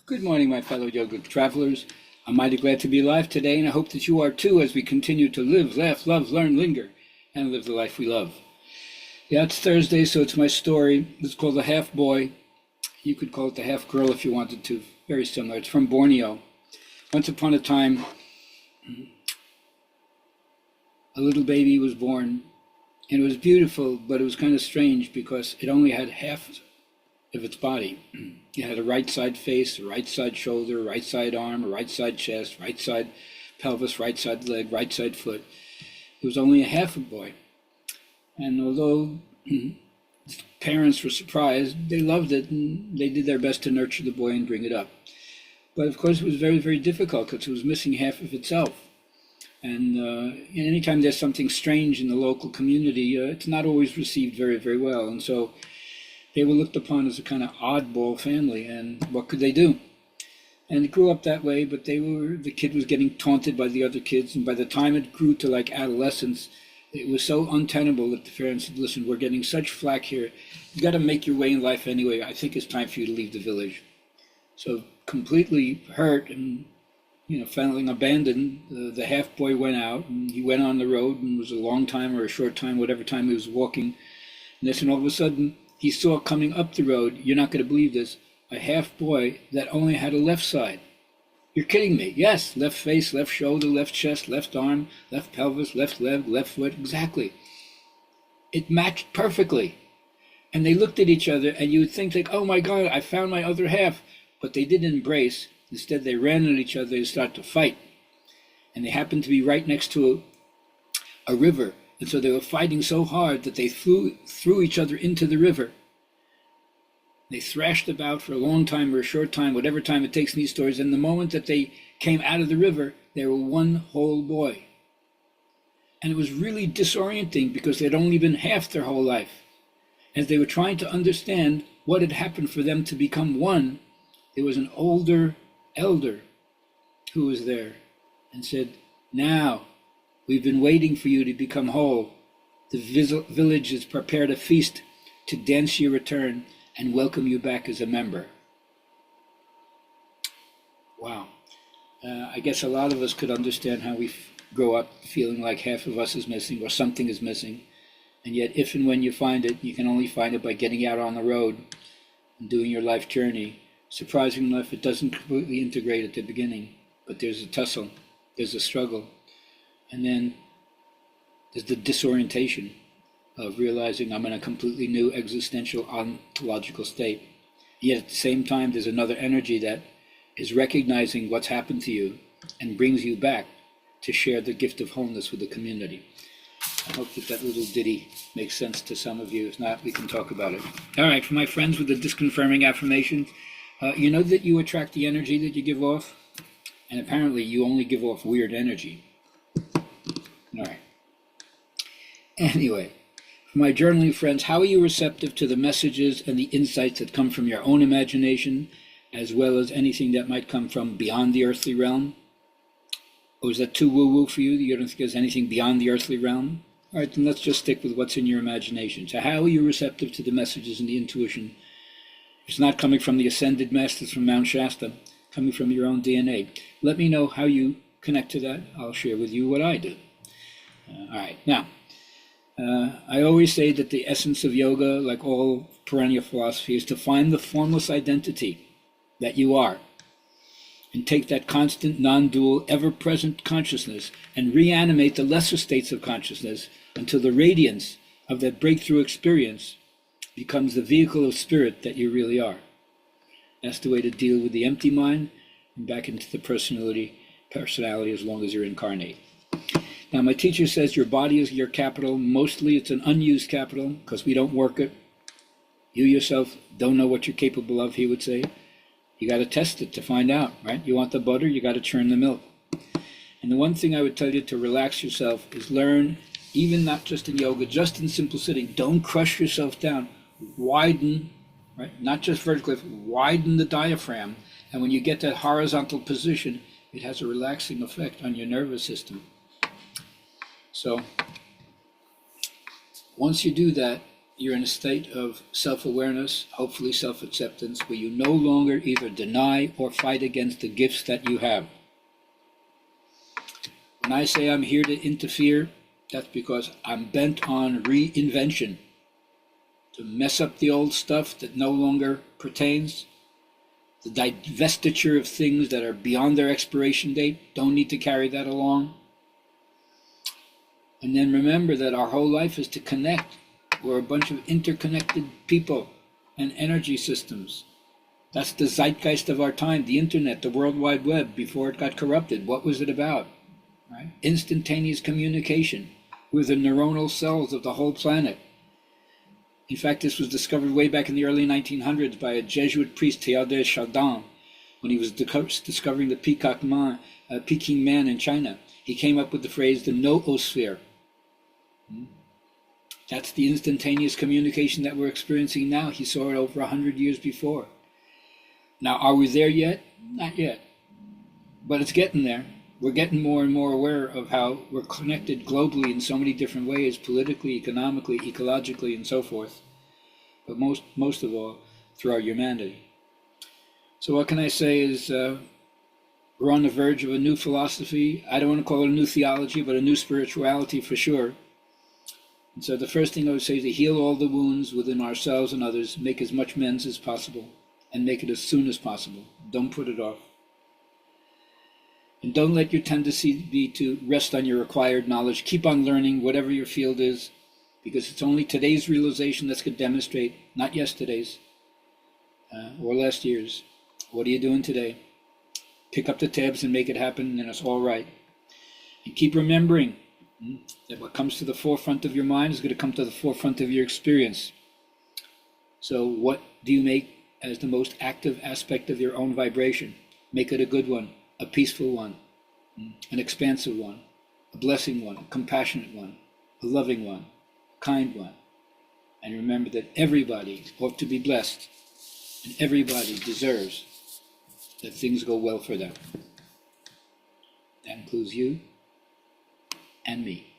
Good morning, my fellow yogic travelers. I'm mighty glad to be alive today, and I hope that you are too as we continue to live, laugh, love, learn, linger, and live the life we love. Yeah, it's Thursday, so it's my story. It's called The Half Boy. You could call it The Half Girl if you wanted to. Very similar. It's from Borneo. Once upon a time, a little baby was born, and it was beautiful, but it was kind of strange because it only had half of its body. It had a right side face, a right side shoulder, a right side arm, a right side chest, right side pelvis, right side leg, right side foot. It was only a half a boy. And although parents were surprised, they loved it and they did their best to nurture the boy and bring it up. But of course it was very, very difficult because it was missing half of itself. And anytime there's something strange in the local community, it's not always received very, very well. And so they were looked upon as a kind of oddball family, and what could they do? And it grew up that way, but the kid was getting taunted by the other kids, and by the time it grew to like adolescence, it was so untenable that the parents said, listen, we're getting such flack here, you got to make your way in life anyway. I think it's time for you to leave the village. So completely hurt and feeling abandoned, the half boy went out, and he went on the road, and it was a long time or a short time, whatever time he was walking, and all of a sudden, he saw coming up the road, you're not going to believe this, a half boy that only had a left side. You're kidding me. Yes, left face, left shoulder, left chest, left arm, left pelvis, left leg, left foot, exactly. It matched perfectly. And they looked at each other, and you would think, like, oh my God, I found my other half. But they didn't embrace. Instead, they ran at each other and started to fight. And they happened to be right next to a river. And so they were fighting so hard that they threw each other into the river. They thrashed about for a long time or a short time, whatever time it takes in these stories. And the moment that they came out of the river, they were one whole boy. And it was really disorienting because they'd only been half their whole life. As they were trying to understand what had happened for them to become one, there was an older elder who was there and said, now, we've been waiting for you to become whole. The village has prepared a feast to dance your return and welcome you back as a member. Wow. I guess a lot of us could understand how we grow up feeling like half of us is missing or something is missing. And yet, if and when you find it, you can only find it by getting out on the road and doing your life journey. Surprising enough, it doesn't completely integrate at the beginning, but there's a tussle, there's a struggle. And then there's the disorientation of realizing I'm in a completely new existential ontological state. Yet at the same time, there's another energy that is recognizing what's happened to you and brings you back to share the gift of wholeness with the community. I hope that little ditty makes sense to some of you. If not, we can talk about it. All right, for my friends with the disconfirming affirmations, you know that you attract the energy that you give off? And apparently you only give off weird energy. All right. Anyway, for my journaling friends, how are you receptive to the messages and the insights that come from your own imagination, as well as anything that might come from beyond the earthly realm? Or is that too woo-woo for you? You don't think there's anything beyond the earthly realm? All right, then let's just stick with what's in your imagination. So how are you receptive to the messages and the intuition? It's not coming from the ascended masters from Mount Shasta, coming from your own DNA. Let me know how you connect to that. I'll share with you what I do. All right, now, I always say that the essence of yoga, like all perennial philosophy, is to find the formless identity that you are and take that constant, non-dual, ever-present consciousness and reanimate the lesser states of consciousness until the radiance of that breakthrough experience becomes the vehicle of spirit that you really are. That's the way to deal with the empty mind and back into the personality as long as you're incarnate. Now, my teacher says your body is your capital. Mostly it's an unused capital because we don't work it. You yourself don't know what you're capable of, he would say. You got to test it to find out, right? You want the butter, you got to churn the milk. And the one thing I would tell you to relax yourself is learn, even not just in yoga, just in simple sitting, don't crush yourself down. Widen, right? Not just vertically, widen the diaphragm. And when you get that horizontal position, it has a relaxing effect on your nervous system. So once you do that, you're in a state of self-awareness, hopefully self-acceptance, where you no longer either deny or fight against the gifts that you have. When I say I'm here to interfere, that's because I'm bent on reinvention, to mess up the old stuff that no longer pertains, the divestiture of things that are beyond their expiration date, don't need to carry that along. And then remember that our whole life is to connect. We're a bunch of interconnected people and energy systems. That's the zeitgeist of our time, the internet, the World Wide Web, before it got corrupted. What was it about? Right? Instantaneous communication with the neuronal cells of the whole planet. In fact, this was discovered way back in the early 1900s by a Jesuit priest, Théodore Chardin, when he was discovering the Peking man in China. He came up with the phrase, the noosphere. That's the instantaneous communication that we're experiencing now. He saw it over 100 years before. Now, are we there yet? Not yet. But it's getting there. We're getting more and more aware of how we're connected globally in so many different ways, politically, economically, ecologically, and so forth. But most of all, through our humanity. So what can I say is we're on the verge of a new philosophy. I don't want to call it a new theology, but a new spirituality for sure. And so the first thing I would say is to heal all the wounds within ourselves and others, make as much amends as possible, and make it as soon as possible. Don't put it off. And don't let your tendency be to rest on your acquired knowledge. Keep on learning, whatever your field is, because it's only today's realization that's going to demonstrate, not yesterday's or last year's. What are you doing today? Pick up the tabs and make it happen, and it's all right. And keep remembering that what comes to the forefront of your mind is going to come to the forefront of your experience. So what do you make as the most active aspect of your own vibration? Make it a good one, a peaceful one, an expansive one, a blessing one, a compassionate one, a loving one, a kind one. And remember that everybody ought to be blessed, and everybody deserves that things go well for them. That includes you and me.